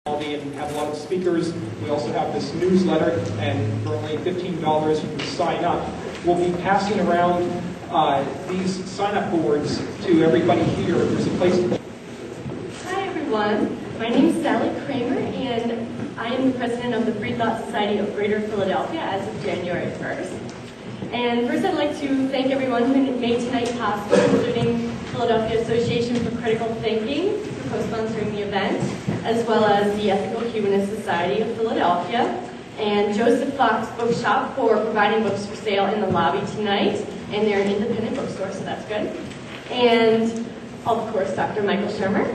And have a lot of speakers. We also have this newsletter, and for only $15 when you sign up, we'll be passing around these sign-up boards to everybody here. There's a place. Hi everyone, my name is Sally Kramer, and I am the president of the Free Thought Society of Greater Philadelphia as of January 1st. And first I'd like to thank everyone who made tonight possible, including Philadelphia Association for Critical Thinking for co-sponsoring the event, as well as the Ethical Humanist Society of Philadelphia, and Joseph Fox Bookshop for providing books for sale in the lobby tonight, and they're an independent bookstore, so that's good. And of course, Dr. Michael Shermer.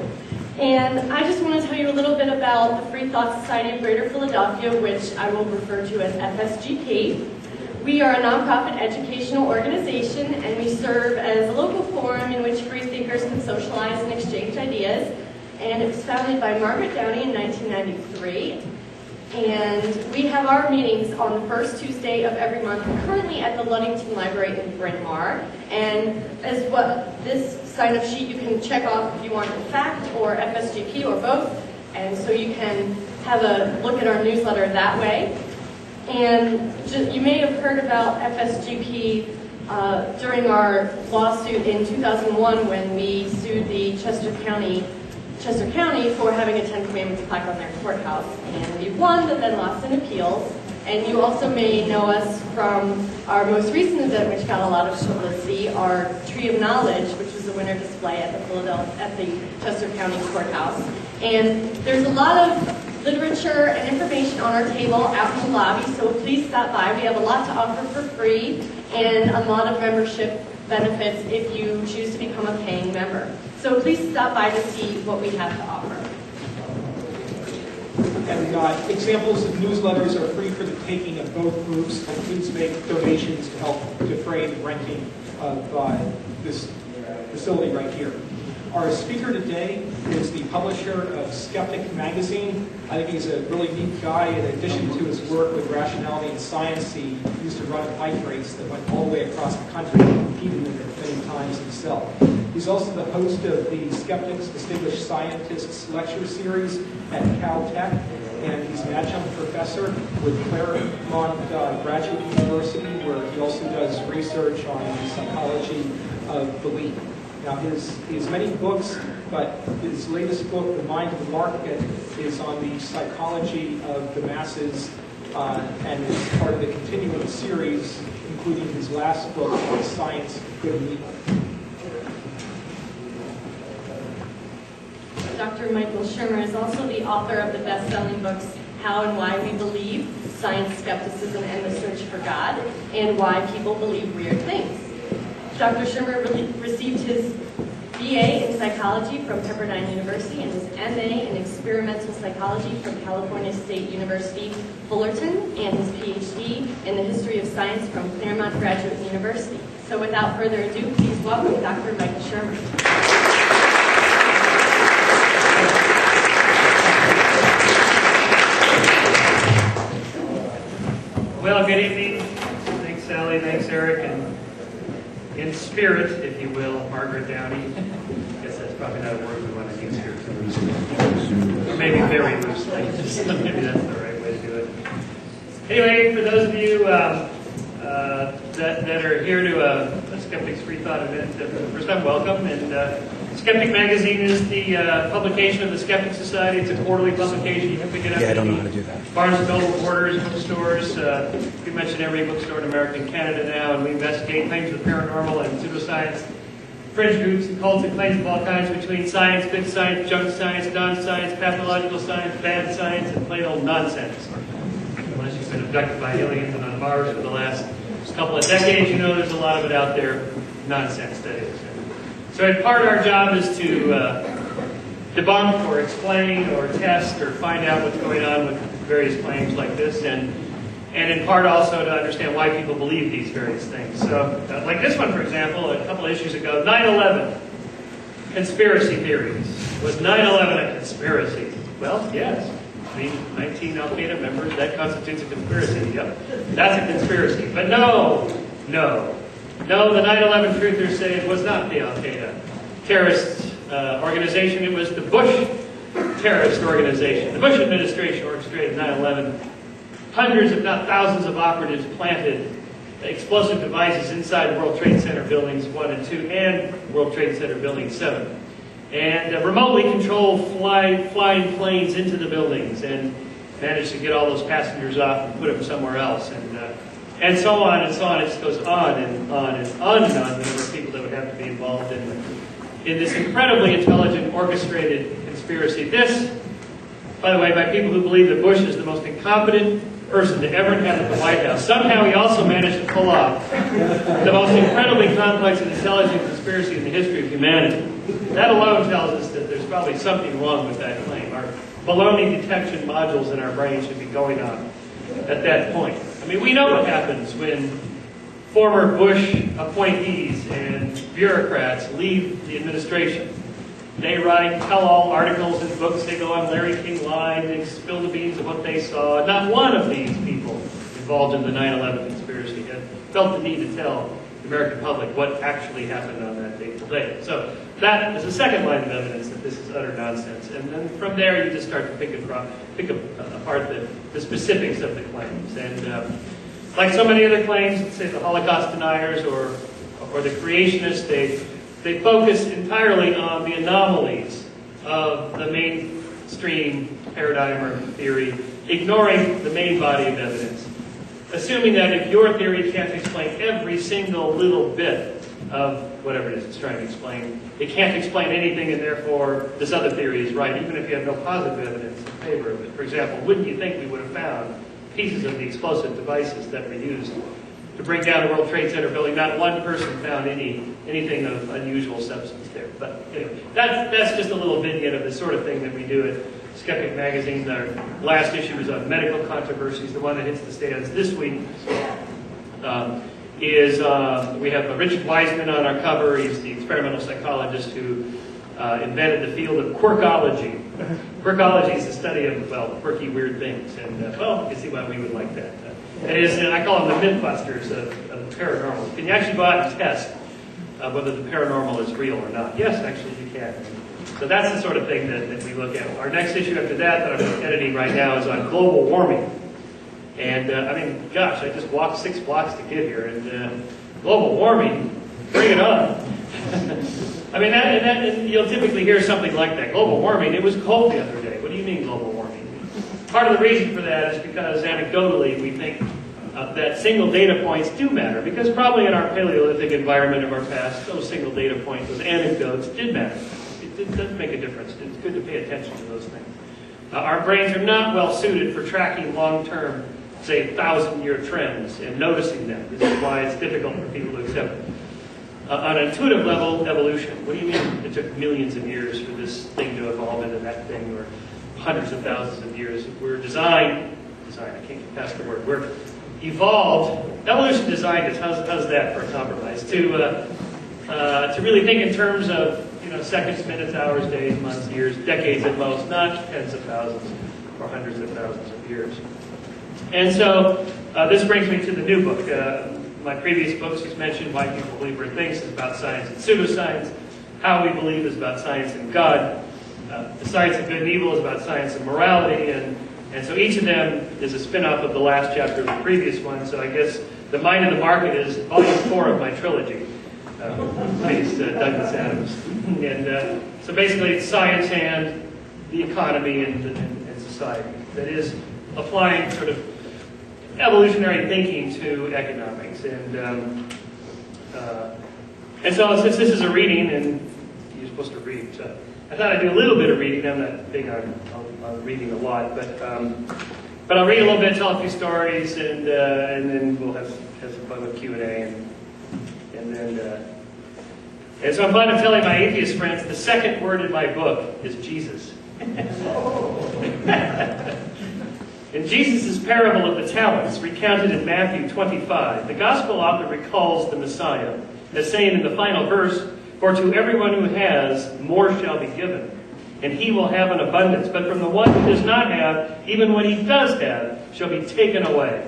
And I just want to tell you a little bit about the Free Thought Society of Greater Philadelphia, which I will refer to as FSGP. We are a nonprofit educational organization, and we serve as a local forum in which free thinkers can socialize and exchange ideas. And it was founded by Margaret Downey in 1993. And we have our meetings on the first Tuesday of every month, currently at the Ludington Library in Bryn Mawr. And as well, this sign-up sheet you can check off if you want FACT or FSGP or both. And so you can have a look at our newsletter that way. And you may have heard about FSGP during our lawsuit in 2001 when we sued the Chester County for having a 10 Commandments plaque on their courthouse. And we won, but then lost in appeals. And you also may know us from our most recent event, which got a lot of publicity, our Tree of Knowledge, which was the winter display at the Chester County Courthouse. And there's a lot of literature and information on our table out in the lobby, so please stop by. We have a lot to offer for free and a lot of membership benefits if you choose to become a paying member. So please stop by to see what we have to offer. And examples of newsletters are free for the taking of both groups. And please make donations to help defray the renting of this facility right here. Our speaker today is the publisher of Skeptic magazine. I think he's a really neat guy. In addition to his work with Rationality and Science, he used to run a bike race that went all the way across the country and competed in it many times himself. He's also the host of the Skeptics Distinguished Scientists Lecture Series at Caltech, and he's an adjunct professor with Claremont Graduate University, where he also does research on the psychology of belief. Now, his many books, but his latest book, The Mind of the Market, is on the psychology of the masses and is part of the continuing series, including his last book on science, good and evil. Dr. Michael Shermer is also the author of the best-selling books, How and Why We Believe, Science, Skepticism, and the Search for God, and Why People Believe Weird Things. Dr. Shermer received his BA in psychology from Pepperdine University and his MA in experimental psychology from California State University, Fullerton, and his PhD in the history of science from Claremont Graduate University. So without further ado, please welcome Dr. Michael Shermer. Well, good evening. Thanks, Sally. Thanks, Eric. And in spirit, if you will, Margaret Downey. I guess that's probably not a word we want to use here. Or maybe very loosely. Maybe that's the right way to do it. Anyway, for those of you that are here to a Skeptics Free Thought event, first time, welcome. And Skeptic Magazine is the publication of the Skeptic Society. It's a quarterly publication. You can pick it up. Yeah, I don't know how to do that. Barnes & Noble, Borders, bookstores. We mention every bookstore in America and Canada now, and we investigate claims of paranormal and pseudoscience, fringe groups and cults and claims of all kinds between science, good science, junk science, non-science, pathological science, bad science, and plain old nonsense. Unless you've been abducted by aliens and on Mars for the last couple of decades, you know there's a lot of it out there. Nonsense, that is. So part of our job is to debunk or explain or test or find out what's going on with various claims like this, and in part also to understand why people believe these various things. So like this one, for example, a couple of issues ago, 9/11, conspiracy theories. Was 9/11 a conspiracy? Well, yes. I mean, 19 Al-Qaeda members, that constitutes a conspiracy. Yep, that's a conspiracy. But no, the 9/11 truthers say it was not the Al-Qaeda terrorist organization. It was the Bush terrorist organization. The Bush administration orchestrated 9/11. Hundreds, if not thousands, of operatives planted explosive devices inside World Trade Center buildings 1 and 2 and World Trade Center building 7. And remotely controlled flying planes into the buildings and managed to get all those passengers off and put them somewhere else. And so on and so on. It just goes on and on and on and on, the number of people that would have to be involved in this incredibly intelligent, orchestrated conspiracy. This, by the way, by people who believe that Bush is the most incompetent person to ever inhabit the White House. Somehow he also managed to pull off the most incredibly complex and intelligent conspiracy in the history of humanity. That alone tells us that there's probably something wrong with that claim. Our baloney detection modules in our brain should be going on at that point. I mean, we know what happens when former Bush appointees and bureaucrats leave the administration. They write tell-all articles and books. They go on Larry King Live. They spill the beans of what they saw. Not one of these people involved in the 9/11 conspiracy had felt the need to tell the American public what actually happened on that fateful day. So that is the second line of evidence that this is utter nonsense. And then from there, you just start to pick apart the specifics of the claims. And like so many other claims, say the Holocaust deniers or the creationists, they focus entirely on the anomalies of the mainstream paradigm or theory, ignoring the main body of evidence. Assuming that if your theory can't explain every single little bit of whatever it is it's trying to explain, it can't explain anything, and therefore this other theory is right, even if you have no positive evidence in favor of it. For example, wouldn't you think we would have found pieces of the explosive devices that were used to bring down the World Trade Center building? Not one person found anything of unusual substance there. But anyway, that's just a little vignette of the sort of thing that we do at Skeptic Magazine. Our last issue is on medical controversies. The one that hits the stands this week is we have Richard Wiseman on our cover. He's the experimental psychologist who invented the field of quirkology. Quirkology is the study of, well, quirky, weird things. And, well, you can see why we would like that. It is, I call them the mythbusters of the paranormal. Can you actually go out and test whether the paranormal is real or not? Yes, actually you can. So that's the sort of thing that we look at. Our next issue after that I'm editing right now is on global warming. And, I mean, gosh, I just walked 6 blocks to get here. And global warming, bring it on. I mean, and you'll typically hear something like that. Global warming, it was cold the other day. What do you mean global warming? Part of the reason for that is because anecdotally we think that single data points do matter. Because probably in our Paleolithic environment of our past, those single data points, those anecdotes did matter. It does make a difference. It's good to pay attention to those things. Our brains are not well suited for tracking long-term, say, 1,000-year trends and noticing them. This is why it's difficult for people to accept it. On an intuitive level, evolution. What do you mean it took millions of years for this thing to evolve into that thing, or hundreds of thousands of years? We're designed, I can't get past the word, we're evolved. Evolution designed us, how's that for a compromise? To really think in terms of seconds, minutes, hours, days, months, years, decades at most, not tens of thousands or hundreds of thousands of years. And so this brings me to the new book. My previous books, as mentioned, Why People Believe Weird Things, is about science and pseudoscience. How We Believe is about science and God. The Science of Good and Evil is about science and morality. And so each of them is a spin-off of the last chapter of the previous one. So I guess the mind of the market is volume 4 of my trilogy. Please, Douglas Adams. And so basically it's science and the economy and society. That is applying sort of evolutionary thinking to economics. And so since this is a reading, and you're supposed to read, so I thought I'd do a little bit of reading. I'm not big on reading a lot, but I'll read a little bit, tell a few stories, and then we'll have some fun with Q&A. And so I'm glad I'm telling my atheist friends the second word in my book is Jesus. In Jesus' parable of the talents, recounted in Matthew 25, the gospel author recalls the Messiah as saying in the final verse, "For to everyone who has, more shall be given, and he will have an abundance. But from the one who does not have, even what he does have, shall be taken away."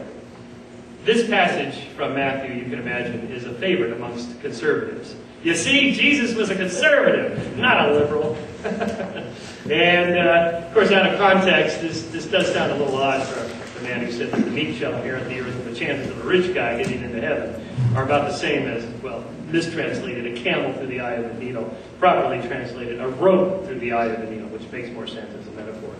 This passage from Matthew, you can imagine, is a favorite amongst conservatives. You see, Jesus was a conservative, not a liberal. And, of course, out of context, this does sound a little odd for the man who said that the meek shall inherit the earth, and the chances of a rich guy getting into heaven are about the same as, well, mistranslated, a camel through the eye of the needle. Properly translated, a rope through the eye of the needle, which makes more sense as a metaphor.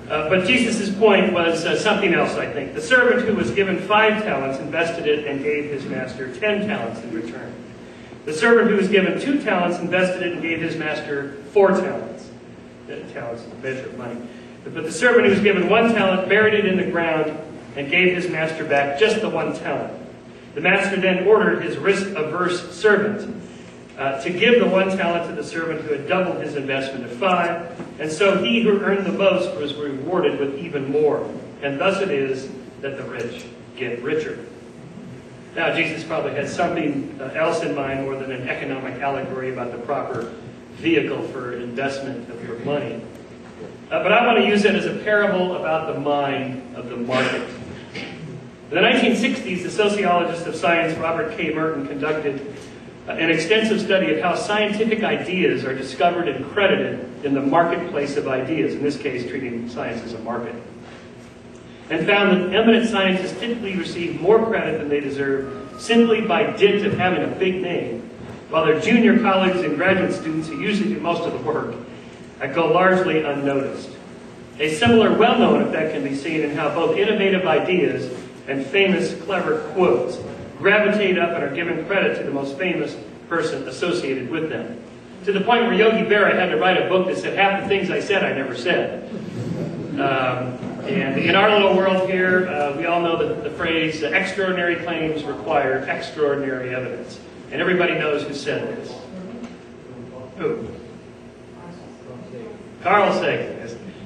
But Jesus' point was something else, I think. The servant who was given 5 talents invested it and gave his master 10 talents in return. The servant who was given 2 talents invested it and gave his master 4 talents. Talents is a measure of money. But the servant who was given 1 talent buried it in the ground and gave his master back just the 1 talent. The master then ordered his risk-averse servant to give the 1 talent to the servant who had doubled his investment of 5, and so he who earned the most was rewarded with even more. And thus it is that the rich get richer. Now, Jesus probably had something else in mind more than an economic allegory about the proper vehicle for investment of your money. But I want to use it as a parable about the mind of the market. In the 1960s, the sociologist of science Robert K. Merton conducted an extensive study of how scientific ideas are discovered and credited in the marketplace of ideas, in this case treating science as a market, and found that eminent scientists typically receive more credit than they deserve simply by dint of having a big name, while their junior colleagues and graduate students, who usually do most of the work, go largely unnoticed. A similar well-known effect can be seen in how both innovative ideas and famous, clever quotes gravitate up and are given credit to the most famous person associated with them. To the point where Yogi Berra had to write a book that said, half the things I said, I never said. And in our little world here, we all know the phrase, extraordinary claims require extraordinary evidence. And everybody knows who said this. Who? Carl Sagan.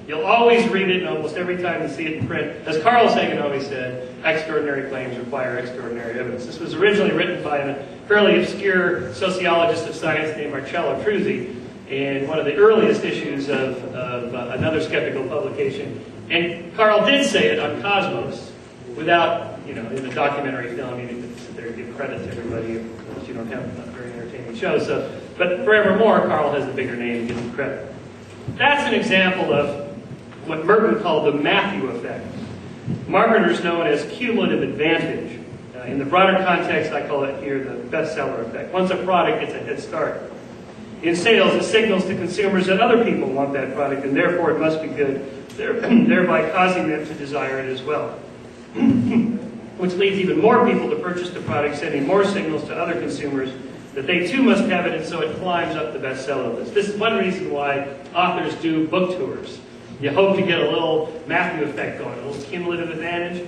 You'll always read it, and almost every time you see it in print. As Carl Sagan always said, extraordinary claims require extraordinary evidence. This was originally written by a fairly obscure sociologist of science named Marcello Truzzi in one of the earliest issues of another skeptical publication. And Carl did say it on Cosmos without, in the documentary film, you need to sit there and give credit to everybody, because you don't have a very entertaining show. But forevermore, Carl has a bigger name and gives him credit. That's an example of what Merton called the Matthew effect. Marketers know it as cumulative advantage. In the broader context, I call it here the bestseller effect. Once a product gets a head start. In sales, it signals to consumers that other people want that product, and therefore it must be good, thereby causing them to desire it as well. Which leads even more people to purchase the product, sending more signals to other consumers that they too must have it, and so it climbs up the bestseller list. This is one reason why authors do book tours. You hope to get a little Matthew effect going, a little cumulative advantage.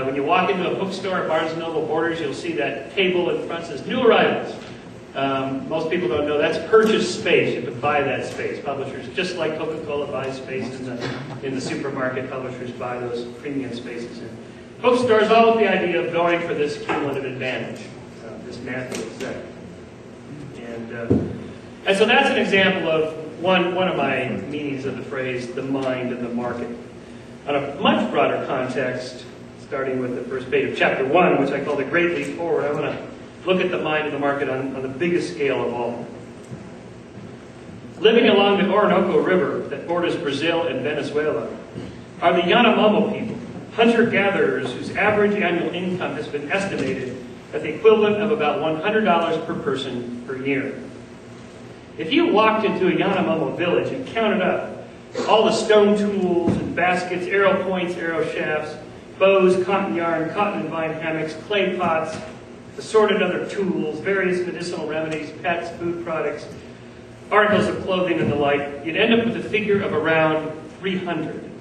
When you walk into a bookstore at Barnes & Noble Borders, you'll see that table in front says, new arrivals. Most people don't know that's purchase space. You have to buy that space. Publishers, just like Coca-Cola buys space in the supermarket, publishers buy those premium spaces in bookstores, all with the idea of going for this cumulative advantage, this Matthew effect. And so that's an example of one of my meanings of the phrase, the mind and the market. On a much broader context, starting with the first page of chapter 1, which I call the Great Leap Forward, I want to look at the mind of the market on the biggest scale of all. Living along the Orinoco River that borders Brazil and Venezuela are the Yanomamo people, hunter-gatherers whose average annual income has been estimated at the equivalent of about $100 per person per year. If you walked into a Yanomamo village and counted up all the stone tools and baskets, arrow points, arrow shafts, bows, cotton yarn, cotton and vine hammocks, clay pots, assorted other tools, various medicinal remedies, pets, food products, articles of clothing and the like, you'd end up with a figure of around 300.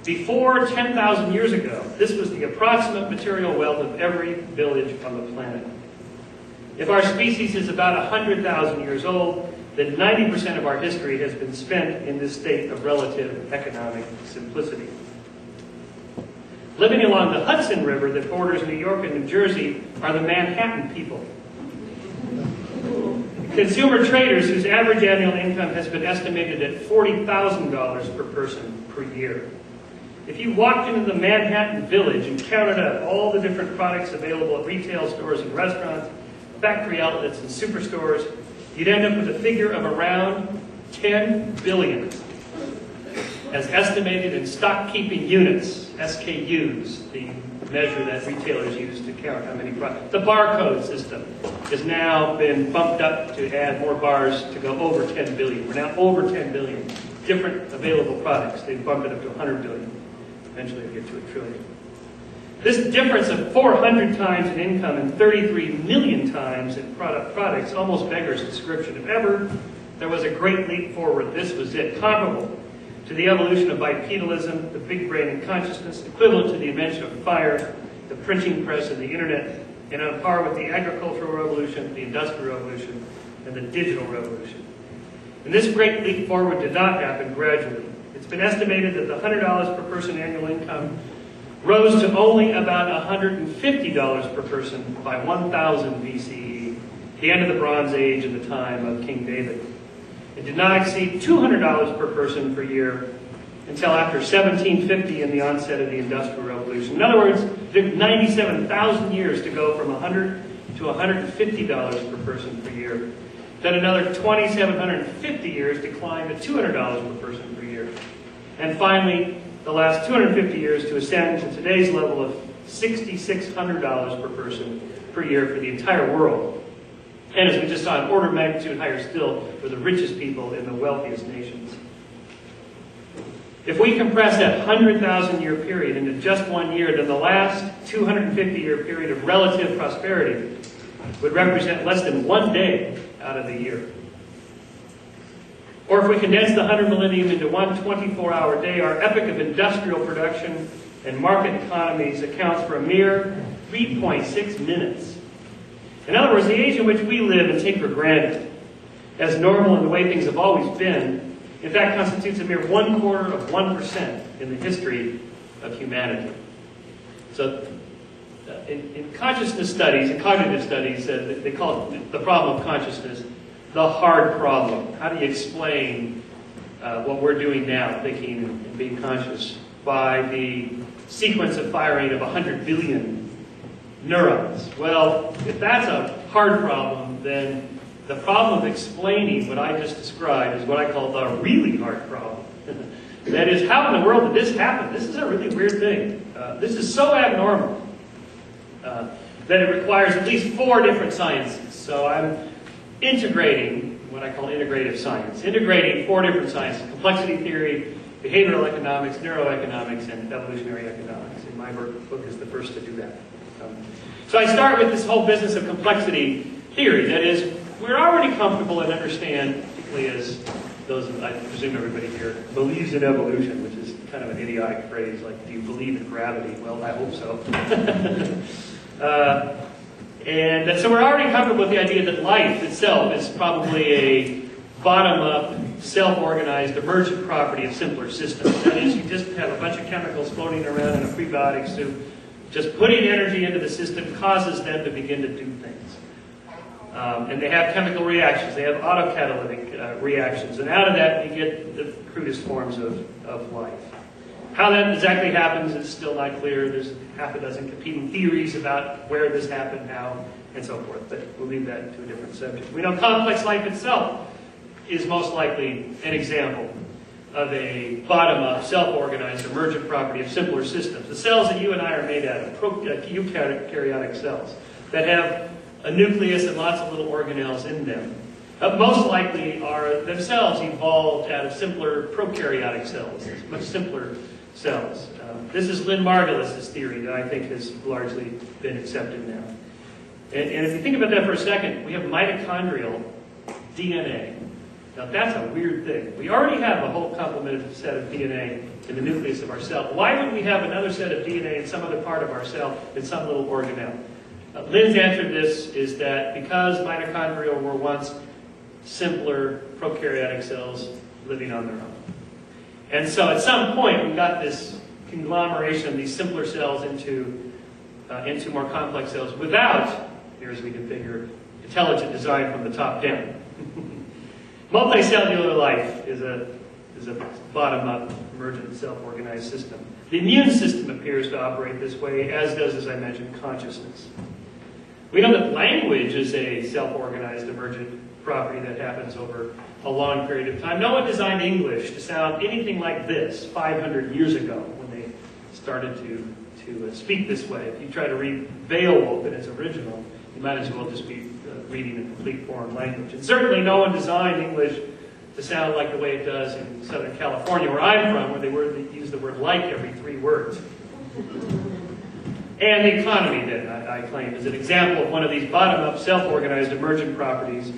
Before 10,000 years ago, this was the approximate material wealth of every village on the planet. If our species is about 100,000 years old, then 90% of our history has been spent in this state of relative economic simplicity. Living along the Hudson River that borders New York and New Jersey are the Manhattan people. Consumer traders whose average annual income has been estimated at $40,000 per person per year. If you walked into the Manhattan Village and counted up all the different products available at retail stores and restaurants, factory outlets and superstores, you'd end up with a figure of around 10 billion as estimated in stock-keeping units, SKUs, the measure that retailers use to count how many products. The barcode system has now been bumped up to add more bars to go over 10 billion. We're now over 10 billion different available products. They've bumped it up to 100 billion. Eventually it'll get to a trillion. This difference of 400 times in income and 33 million times in products almost beggars description. If ever there was a great leap forward, this was it. Comparable to the evolution of bipedalism, the big brain and consciousness, equivalent to the invention of fire, the printing press, and the internet, and on par with the agricultural revolution, the industrial revolution, and the digital revolution. And this great leap forward did not happen gradually. It's been estimated that the $100 per person annual income rose to only about $150 per person by 1000 BCE, the end of the Bronze Age and the time of King David. It did not exceed $200 per person per year until after 1750 and the onset of the Industrial Revolution. In other words, it took 97,000 years to go from $100 to $150 per person per year. Then another 2,750 years declined to $200 per person per year. And finally, the last 250 years to ascend to today's level of $6,600 per person per year for the entire world. And as we just saw, an order of magnitude higher still for the richest people in the wealthiest nations. If we compress that 100,000-year period into just 1 year, then the last 250-year period of relative prosperity would represent less than 1 day out of the year. Or if we condense the 100 millennium into one 24-hour day, our epoch of industrial production and market economies accounts for a mere 3.6 minutes. In other words, the age in which we live and take for granted as normal and the way things have always been, in fact, constitutes a mere 0.25% in the history of humanity. So, in consciousness studies, in cognitive studies, they call it the problem of consciousness the hard problem. How do you explain what we're doing now, thinking and being conscious, by the sequence of firing of 100 billion neurons? Well, if that's a hard problem, then the problem of explaining what I just described is what I call the really hard problem. That is, how in the world did this happen? This is a really weird thing. This is so abnormal that it requires at least 4 different sciences. So I'm integrating what I call integrative science, integrating 4 different sciences: complexity theory, behavioral economics, neuroeconomics, and evolutionary economics. And my book is the first to do that. So I start with this whole business of complexity theory. That is, we're already comfortable and understand, particularly as those, I presume everybody here, believes in evolution, which is kind of an idiotic phrase, like, do you believe in gravity? Well, I hope so. And so we're already comfortable with the idea that life itself is probably a bottom-up, self-organized, emergent property of simpler systems. That is, you just have a bunch of chemicals floating around in a prebiotic soup. Just putting energy into the system causes them to begin to do things. And they have chemical reactions. They have autocatalytic reactions. And out of that, you get the crudest forms of life. How that exactly happens is still not clear. There's half a dozen competing theories about where this happened, how, and so forth. But we'll leave that to a different subject. We know complex life itself is most likely an example of a bottom-up, self-organized, emergent property of simpler systems. The cells that you and I are made out of, eukaryotic cells, that have a nucleus and lots of little organelles in them, most likely are themselves evolved out of simpler prokaryotic cells, much simpler cells. This is Lynn Margulis's theory that I think has largely been accepted now. And if you think about that for a second, we have mitochondrial DNA. Now that's a weird thing. We already have a whole complemented set of DNA in the nucleus of our cell. Why would we have another set of DNA in some other part of our cell, in some little organelle? Lynn's answer to this is that because mitochondria were once simpler prokaryotic cells living on their own. And so at some point we got this conglomeration of these simpler cells into more complex cells without, here as we can figure, intelligent design from the top down. Multicellular life is a bottom-up, emergent, self-organized system. The immune system appears to operate this way, as does, as I mentioned, consciousness. We know that language is a self-organized, emergent property that happens over a long period of time. No one designed English to sound anything like this 500 years ago when they started to speak this way. If you try to read Beowulf in its original, you might as well just be reading a complete foreign language. And certainly no one designed English to sound like the way it does in Southern California, where I'm from, where they use the word like every 3 words. And the economy, then, I claim, is an example of one of these bottom-up, self-organized, emergent properties.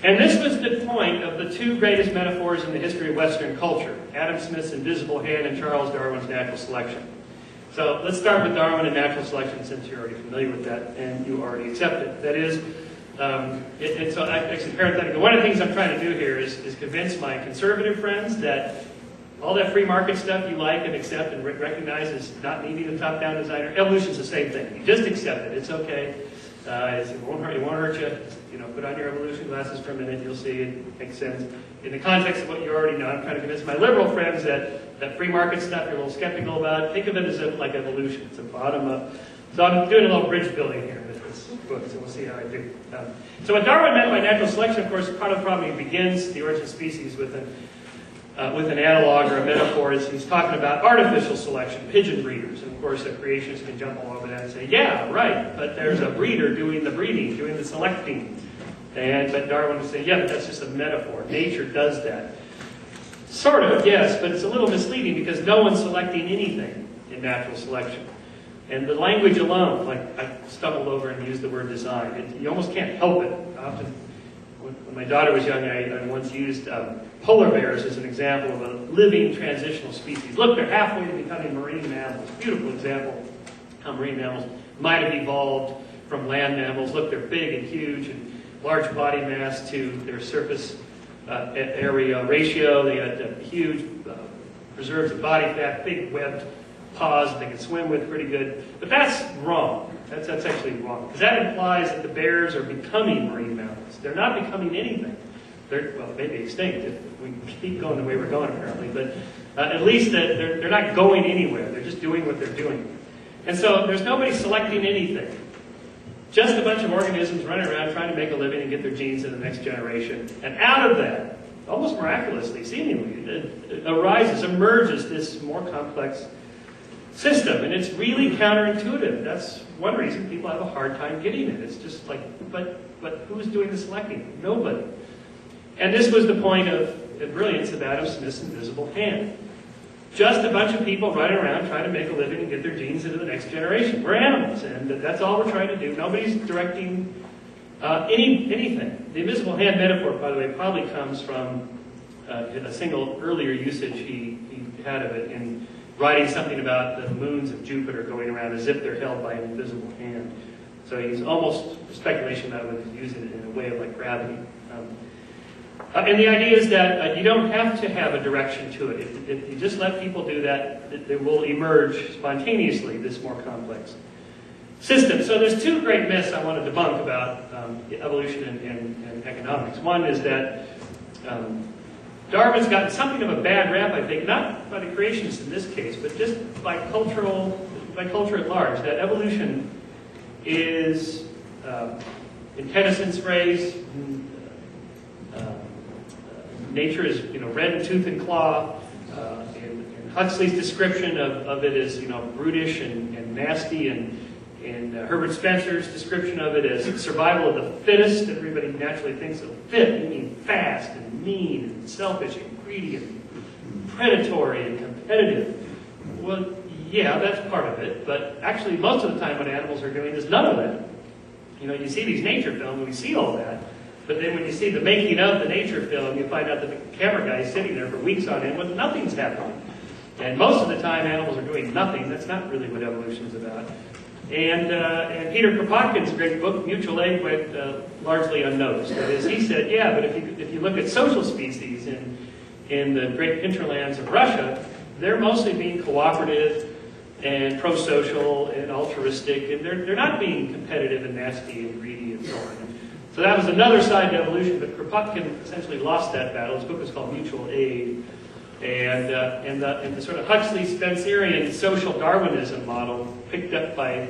And this was the point of the 2 greatest metaphors in the history of Western culture, Adam Smith's invisible hand and Charles Darwin's natural selection. So let's start with Darwin and natural selection, since you're already familiar with that and you already accept it. That is, it's actually parenthetical. One of the things I'm trying to do here is convince my conservative friends that all that free market stuff you like and accept and recognize as not needing a top-down designer, evolution's the same thing. You just accept it. It's okay. It won't hurt you. You know, put on your evolution glasses for a minute. You'll see it makes sense. In the context of what you already know, I'm trying to convince my liberal friends that free market stuff you're a little skeptical about. Think of it as like evolution. It's a bottom-up. So I'm doing a little bridge building here with this book, so we'll see how I do. So what Darwin meant by natural selection, of course, part of the problem begins the origin of species with an analog or a metaphor. He's talking about artificial selection, pigeon breeders. And of course, a creationist can jump all over that and say, yeah, right, but there's a breeder doing the breeding, doing the selecting. But Darwin would say, yeah, but that's just a metaphor. Nature does that. Sort of, yes, but it's a little misleading because no one's selecting anything in natural selection. And the language alone, like I stumbled over and used the word design, you almost can't help it. Often, when my daughter was young, I once used polar bears as an example of a living transitional species. Look, they're halfway to becoming marine mammals. Beautiful example how marine mammals might have evolved from land mammals. Look, they're big and huge and large body mass to their surface area ratio. They got huge reserves of body fat, big webbed paws that they can swim with pretty good. But that's wrong. That's actually wrong. Because that implies that the bears are becoming marine mammals. They're not becoming anything. Well, maybe extinct if we keep going the way we're going, apparently. But at least they're not going anywhere. They're just doing what they're doing. And so there's nobody selecting anything. Just a bunch of organisms running around trying to make a living and get their genes in the next generation. And out of that, almost miraculously, seemingly, emerges this more complex system. And it's really counterintuitive. That's one reason people have a hard time getting it. It's just like, but who's doing the selecting? Nobody. And this was the point of the brilliance of Adam Smith's invisible hand. Just a bunch of people running around trying to make a living and get their genes into the next generation. We're animals, and that's all we're trying to do. Nobody's directing anything. The invisible hand metaphor, by the way, probably comes from a single earlier usage he had of it in writing something about the moons of Jupiter going around as if they're held by an invisible hand. So he's almost speculation that would use it in a way of like gravity. And the idea is that you don't have to have a direction to it. If you just let people do that, it will emerge spontaneously, this more complex system. So there's 2 great myths I want to debunk about evolution and economics. One is that Darwin's gotten something of a bad rap, I think, not by the creationists in this case, but just by culture at large, that evolution is, in Tennyson's phrase, nature is, red in tooth and claw. And Huxley's description of it is, brutish and nasty, and Herbert Spencer's description of it as survival of the fittest. Everybody naturally thinks of fit. You mean fast and mean and selfish and greedy and predatory and competitive. Well, yeah, that's part of it. But actually, most of the time, what animals are doing is none of that. You see these nature films, and we see all that. But then when you see the making of the nature film, you find out that the camera guy is sitting there for weeks on end when nothing's happening. And most of the time, animals are doing nothing. That's not really what evolution is about. And Peter Kropotkin's great book, Mutual Aid, went largely unnoticed. That is, he said, yeah, but if you look at social species in the great hinterlands of Russia, they're mostly being cooperative and pro-social and altruistic, and they're not being competitive and nasty and greedy and so on. So that was another side to evolution, but Kropotkin essentially lost that battle. His book is called Mutual Aid. And the sort of Huxley-Spencerian social Darwinism model picked up by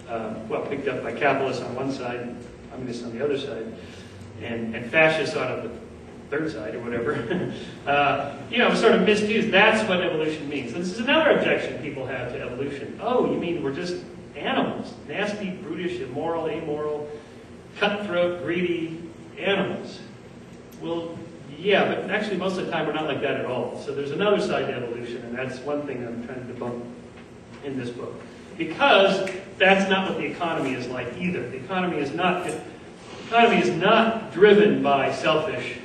capitalists on one side, communists on the other side, and fascists on the third side or whatever, sort of misused. That's what evolution means. And this is another objection people have to evolution. Oh, you mean we're just animals, nasty, brutish, immoral, amoral, cutthroat, greedy animals? Well, yeah, but actually most of the time we're not like that at all. So there's another side to evolution, and that's one thing I'm trying to debunk in this book. Because that's not what the economy is like either. The economy is not driven by selfish,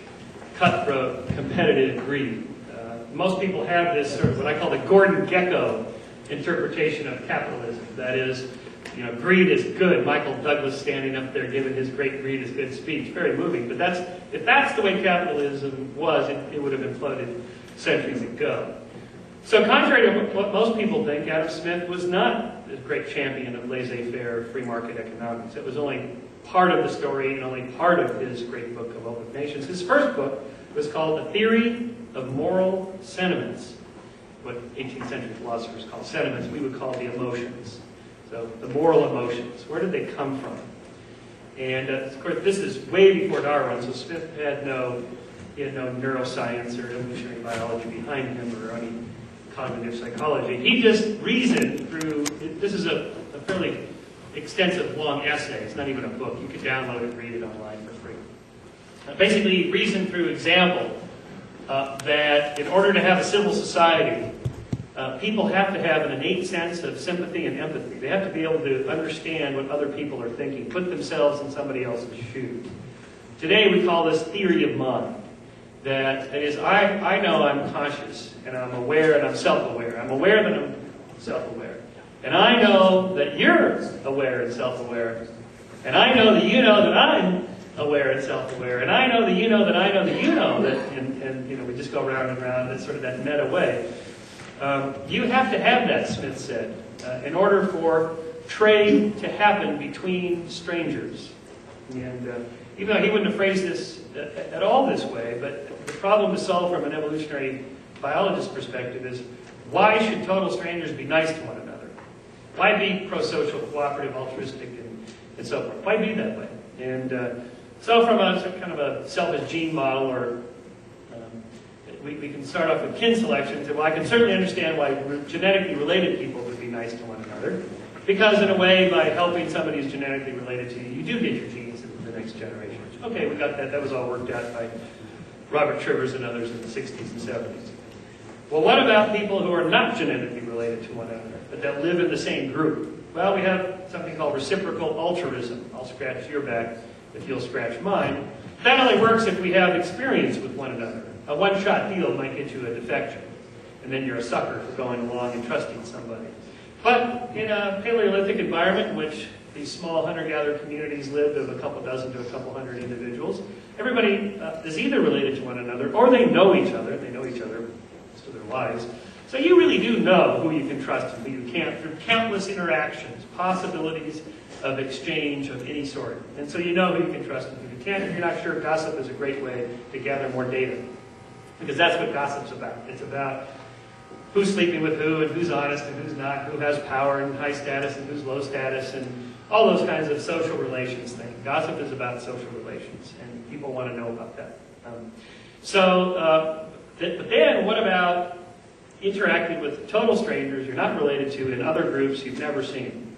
cutthroat, competitive greed. Most people have this sort of what I call the Gordon Gekko interpretation of capitalism. That is, greed is good. Michael Douglas standing up there giving his great greed is good speech. Very moving. But if that's the way capitalism was, it would have imploded centuries ago. So contrary to what most people think, Adam Smith was not a great champion of laissez-faire free market economics. It was only part of the story and only part of his great book of Open Nations. His first book was called The Theory of Moral Sentiments, what 18th century philosophers call sentiments. We would call the emotions. So the moral emotions, where did they come from? And of course, this is way before Darwin, so Smith had no neuroscience or evolutionary biology behind him or any cognitive psychology. He just reasoned through, this is a fairly extensive, long essay. It's not even a book. You could download it and read it online for free. Basically, he reasoned through example that in order to have a civil society, people have to have an innate sense of sympathy and empathy. They have to be able to understand what other people are thinking, put themselves in somebody else's shoes. Today we call this theory of mind. That is, I know I'm conscious, and I'm aware, and I'm self-aware. I'm aware that I'm self-aware. And I know that you're aware and self-aware. And I know that you know that I'm aware and self-aware. And I know that you know that I know that you know that, and we just go round and round in sort of that meta way. You have to have that, Smith said, in order for trade to happen between strangers. And even though he wouldn't have phrased this at all this way, but the problem to solve from an evolutionary biologist's perspective is, why should total strangers be nice to one another? Why be pro-social, cooperative, altruistic, and so forth? Why be that way? And so from a kind of a selfish gene model, or we can start off with kin selection. Well, I can certainly understand why genetically related people would be nice to one another, because in a way, by helping somebody who's genetically related to you, you do get your genes in the next generation. Okay, we got that. That was all worked out by Robert Trivers and others in the 60s and 70s. Well, what about people who are not genetically related to one another, but that live in the same group? Well, we have something called reciprocal altruism. I'll scratch your back if you'll scratch mine. That only works if we have experience with one another. A one-shot deal might get you a defection, and then you're a sucker for going along and trusting somebody. But in a Paleolithic environment in which these small hunter-gatherer communities lived of a couple dozen to a couple hundred individuals, everybody is either related to one another or they know each other. They know each other most of their lives. So you really do know who you can trust and who you can't through countless interactions, possibilities of exchange of any sort. And so you know who you can trust and who you can't. If you're not sure, gossip is a great way to gather more data. Because that's what gossip's about. It's about who's sleeping with who, and who's honest and who's not, who has power and high status and who's low status, and all those kinds of social relations things. Gossip is about social relations, and people want to know about that. But then what about interacting with total strangers you're not related to in other groups you've never seen?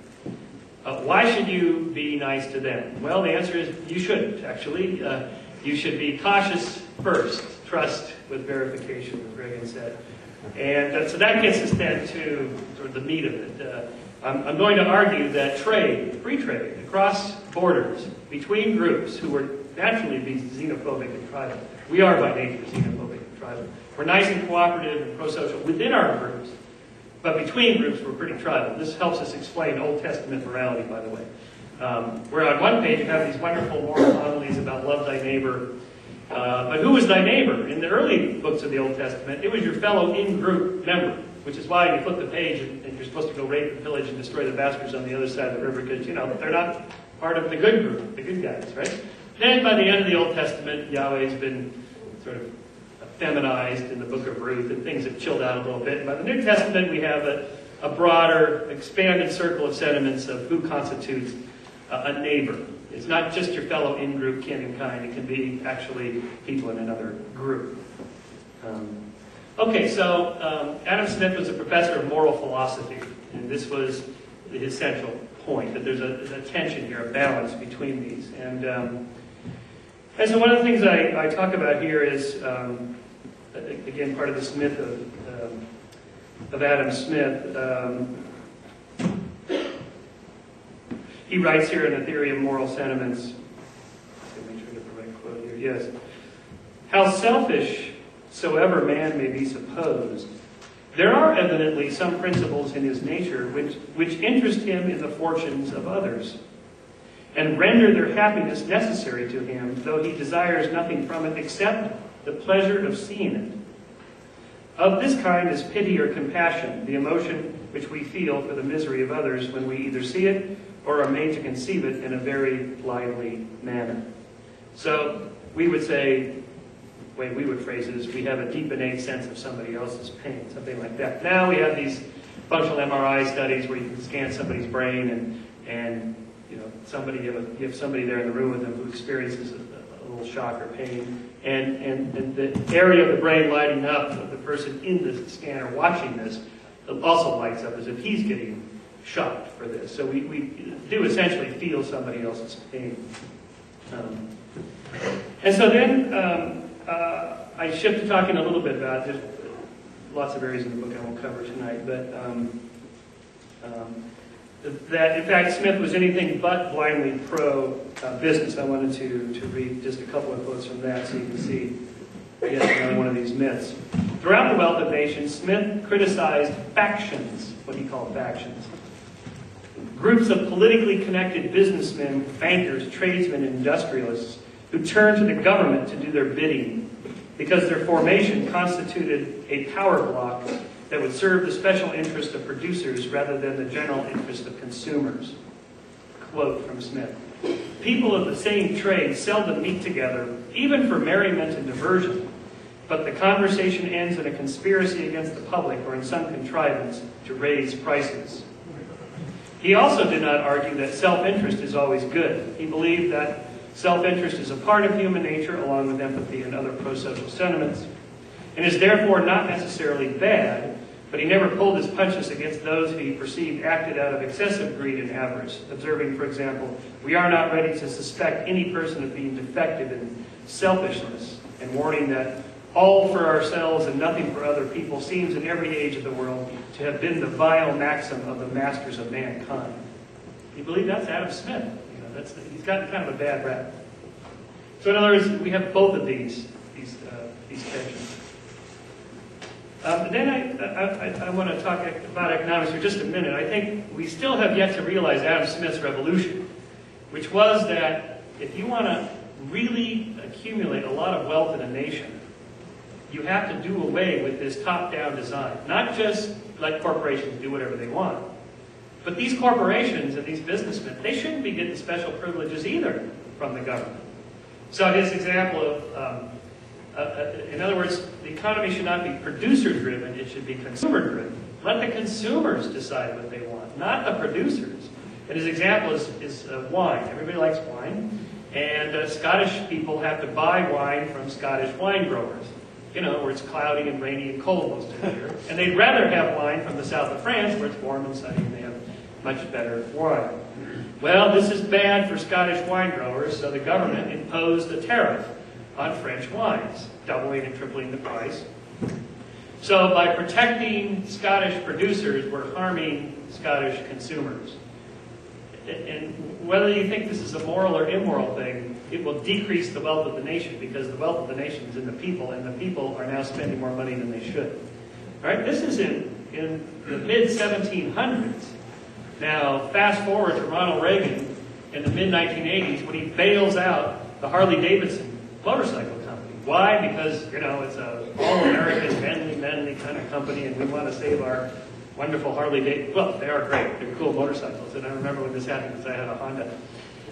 Why should you be nice to them? Well, the answer is you shouldn't, actually. You should be cautious first. Trust with verification, as Reagan said. And so that gets us then to sort of the meat of it. I'm going to argue that trade, free trade, across borders, between groups who were naturally be xenophobic and tribal. We are by nature xenophobic and tribal. We're nice and cooperative and pro-social within our groups, but between groups we're pretty tribal. This helps us explain Old Testament morality, by the way. Where on one page you have these wonderful moral homilies about love thy neighbor. But who was thy neighbor? In the early books of the Old Testament, it was your fellow in-group member, which is why you flip the page and you're supposed to go rape and pillage and destroy the bastards on the other side of the river because, they're not part of the good group, the good guys, right? Then by the end of the Old Testament, Yahweh's been sort of feminized in the book of Ruth, and things have chilled out a little bit. And by the New Testament, we have a broader, expanded circle of sentiments of who constitutes a neighbor. It's not just your fellow in-group kin and kind. It can be actually people in another group. Okay, so Adam Smith was a professor of moral philosophy, and this was his central point, that there's a tension here, a balance between these. And so one of the things I talk about here is, again, part of this myth of Adam Smith. He writes here in The Theory of Moral Sentiments, let's make sure I get the right quote here, yes. How selfish soever man may be supposed, there are evidently some principles in his nature which interest him in the fortunes of others, and render their happiness necessary to him, though he desires nothing from it except the pleasure of seeing it. Of this kind is pity or compassion, the emotion which we feel for the misery of others when we either see it or are made to conceive it in a very lively manner. So we would say, the way we would phrase it is, we have a deep innate sense of somebody else's pain, something like that. Now we have these functional MRI studies where you can scan somebody's brain and you know, you have somebody there in the room with them who experiences a little shock or pain, and the area of the brain lighting up of the person in the scanner watching this also lights up as if he's getting shocked for this. So we do essentially feel somebody else's pain. And so then I shift to talking a little bit about, there's lots of areas in the book I won't cover tonight, but that in fact Smith was anything but blindly pro-business. I wanted to read just a couple of quotes from that so you can see yet another one of these myths. Throughout The Wealth of Nations, Smith criticized factions, what he called factions. Groups of politically connected businessmen, bankers, tradesmen, and industrialists who turned to the government to do their bidding because their formation constituted a power block that would serve the special interest of producers rather than the general interest of consumers. Quote from Smith. People of the same trade seldom meet together, even for merriment and diversion, but the conversation ends in a conspiracy against the public or in some contrivance to raise prices. He also did not argue that self-interest is always good. He believed that self-interest is a part of human nature along with empathy and other pro-social sentiments, and is therefore not necessarily bad, but he never pulled his punches against those who he perceived acted out of excessive greed and avarice, observing, for example, we are not ready to suspect any person of being defective in selfishness, and warning that all for ourselves and nothing for other people seems in every age of the world to have been the vile maxim of the masters of mankind. You believe that's Adam Smith? You know, he's gotten kind of a bad rap. So in other words, we have both of these tensions. Then I want to talk about economics for just a minute. I think we still have yet to realize Adam Smith's revolution, which was that if you want to really accumulate a lot of wealth in a nation, you have to do away with this top-down design. Not just let corporations do whatever they want, but these corporations and these businessmen, they shouldn't be getting special privileges either from the government. So his example of, in other words, the economy should not be producer-driven, it should be consumer-driven. Let the consumers decide what they want, not the producers. And his example is wine. Everybody likes wine. And Scottish people have to buy wine from Scottish wine growers. You know, where it's cloudy and rainy and cold most of the year. And they'd rather have wine from the south of France, where it's warm and sunny and they have much better wine. Well, this is bad for Scottish wine growers, so the government imposed a tariff on French wines, doubling and tripling the price. So by protecting Scottish producers, we're harming Scottish consumers. And whether you think this is a moral or immoral thing, it will decrease the wealth of the nation because the wealth of the nation is in the people, and the people are now spending more money than they should. All right? This is in the mid-1700s. Now, fast forward to Ronald Reagan in the mid-1980s when he bails out the Harley-Davidson motorcycle company. Why? Because, you know, it's an all-American, manly kind of company, and we want to save our wonderful Harley-Davidson. Well, they are great. They're cool motorcycles. And I remember when this happened because I had a Honda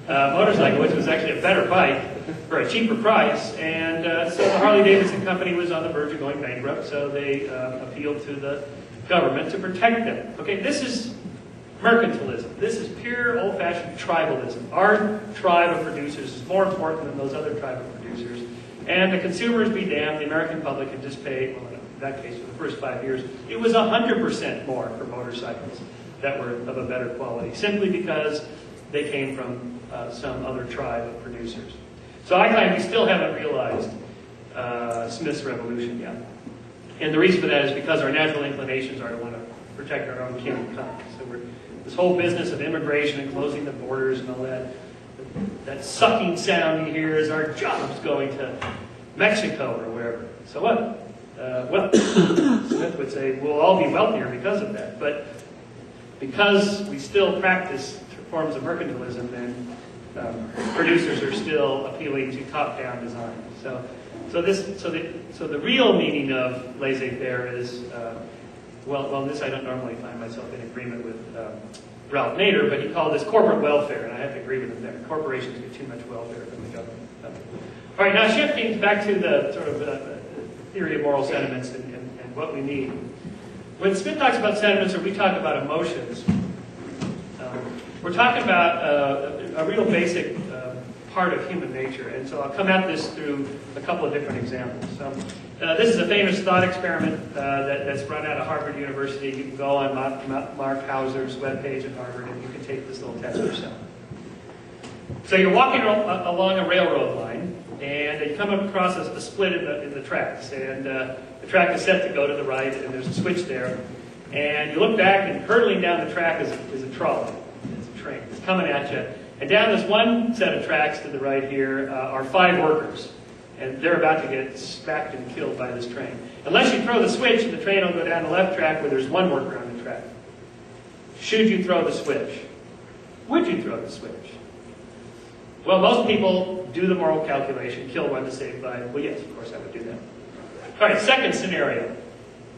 motorcycle, which was actually a better bike for a cheaper price. And so the Harley-Davidson company was on the verge of going bankrupt, so they appealed to the government to protect them. Okay, this is Mercantilism. This is pure old-fashioned tribalism. Our tribe of producers is more important than those other tribe of producers. And the consumers be damned, the American public had just paid, well, in that case, for the first 5 years, it was 100% more for motorcycles that were of a better quality, simply because they came from some other tribe of producers. So I claim we still haven't realized Smith's revolution yet. And the reason for that is because our natural inclinations are to want to protect our own kin and kind. So this whole business of immigration and closing the borders and all that sucking sound you hear is our jobs going to Mexico or wherever. So what? Well, Smith would say we'll all be wealthier because of that. But because we still practice forms of mercantilism, then producers are still appealing to top-down design. So the real meaning of laissez-faire is, well, this I don't normally find myself in agreement with Ralph Nader, but he called this corporate welfare, and I have to agree with him there. Corporations get too much welfare from the government. All right, now shifting back to the sort of theory of moral sentiments and what we need. When Smith talks about sentiments, or we talk about emotions, we're talking about a real basic part of human nature. And so I'll come at this through a couple of different examples. So this is a famous thought experiment that's run out of Harvard University. You can go on Mark Hauser's webpage at Harvard and you can take this little test yourself. So you're walking along a railroad line and you come across a split in the tracks. And the track is set to go to the right and there's a switch there. And you look back and hurtling down the track is a trolley. It's a train. It's coming at you. And down this one set of tracks to the right here are 5 workers. And they're about to get smacked and killed by this train. Unless you throw the switch, the train will go down the left track where there's 1 worker on the track. Should you throw the switch? Would you throw the switch? Well, most people do the moral calculation, kill 1 to save 5. Well, yes, of course I would do that. All right, second scenario.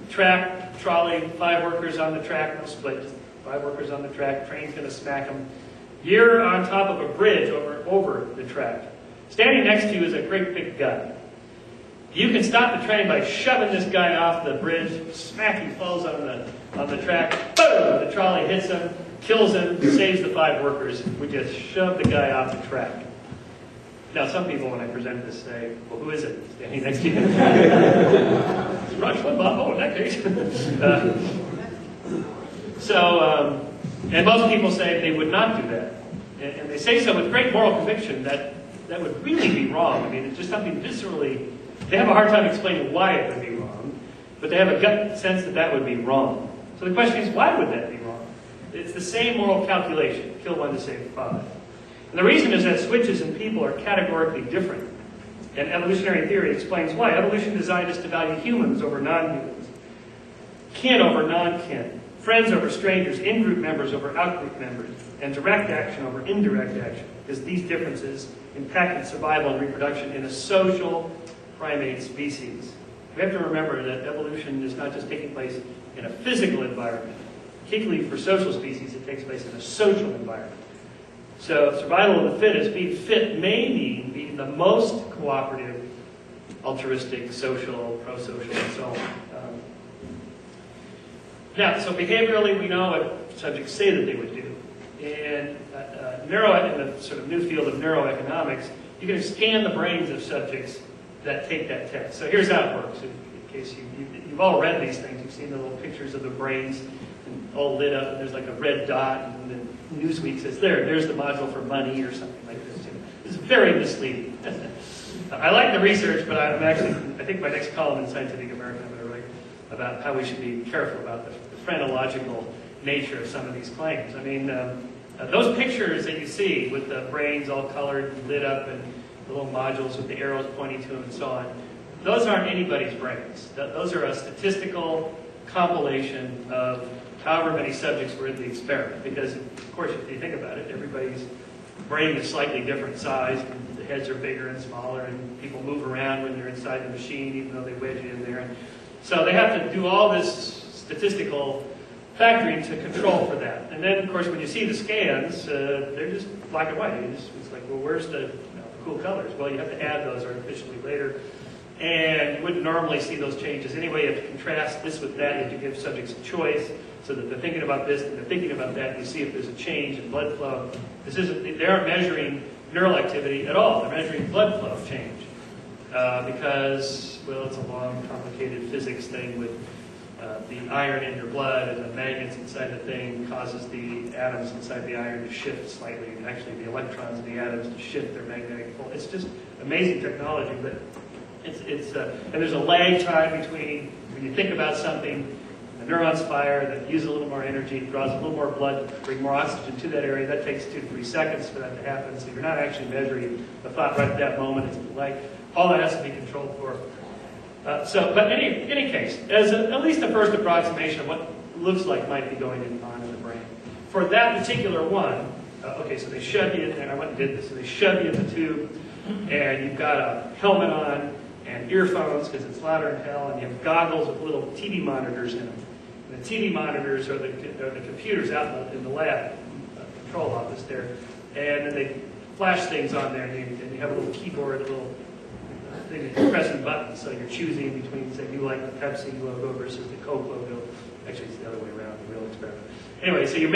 Track, trolley, 5 workers on the track, no split. Just 5 workers on the track, train's going to smack them. You're on top of a bridge over the track. Standing next to you is a great big guy. You can stop the train by shoving this guy off the bridge. Smack, he falls on the track. Boom! The trolley hits him, kills him, saves the 5 workers. We just shoved the guy off the track. Now, some people, when I present this, say, well, who is it standing next to you? It's Rush Limbaugh. Oh, in that case. And most people say they would not do that. And they say so with great moral conviction that would really be wrong. I mean, it's just something viscerally, they have a hard time explaining why it would be wrong, but they have a gut sense that would be wrong. So the question is, why would that be wrong? It's the same moral calculation, kill 1 to save 5. And the reason is that switches in people are categorically different. And evolutionary theory explains why. Evolution designed us to value humans over non-humans, kin over non-kin, friends over strangers, in-group members over out-group members, and direct action over indirect action, because these differences impact survival and reproduction in a social primate species. We have to remember that evolution is not just taking place in a physical environment. Particularly for social species, it takes place in a social environment. So survival of the fittest, being fit may mean being the most cooperative, altruistic, social, pro-social, and so on. Now, so behaviorally, we know what subjects say that they would do. And in the sort of new field of neuroeconomics, you can scan the brains of subjects that take that test. So here's how it works. In case you've all read these things, you've seen the little pictures of the brains all lit up, and there's like a red dot, and then Newsweek says, there's the module for money or something like this. It's very misleading. I like the research, but I think my next column in Scientific American, I'm going to write about how we should be careful about the phrenological nature of some of these claims. I mean, those pictures that you see with the brains all colored and lit up and the little modules with the arrows pointing to them and so on, those aren't anybody's brains. Those are a statistical compilation of however many subjects were in the experiment. Because, of course, if you think about it, everybody's brain is slightly different size. And the heads are bigger and smaller, and people move around when they're inside the machine, even though they wedge it in there. So they have to do all this statistical factoring to control for that. And then, of course, when you see the scans, they're just black and white. It's like, well, where's the cool colors? Well, you have to add those artificially later. And you wouldn't normally see those changes anyway. You have to contrast this with that. You have to give subjects a choice. so that they're thinking about this and they're thinking about that. You see if there's a change in blood flow. They aren't measuring neural activity at all. They're measuring blood flow change because, well, it's a long, complicated physics thing with the iron in your blood and the magnets inside the thing causes the atoms inside the iron to shift slightly, and actually the electrons in the atoms to shift their magnetic pole. It's just amazing technology, but and there's a lag time between when you think about something, the neurons fire, that use a little more energy, draws a little more blood, bring more oxygen to that area. That takes 2 to 3 seconds for that to happen, so you're not actually measuring the thought right at that moment. It's like all that has to be controlled for. But in any case, as at least a first approximation of what looks like might be going on in the brain. For that particular one, okay, so they shove you in there. I went and did this. So they shove you in the tube, and you've got a helmet on and earphones because it's louder than hell, and you have goggles with little TV monitors in them. And the TV monitors are the computers out in the lab, control office there, and then they flash things on there, and you have a little keyboard, a little thing that you're pressing buttons, so you're choosing between, say, you like the Pepsi logo versus the Coke logo. Actually, it's the other way around, the real experiment. Anyway, so you're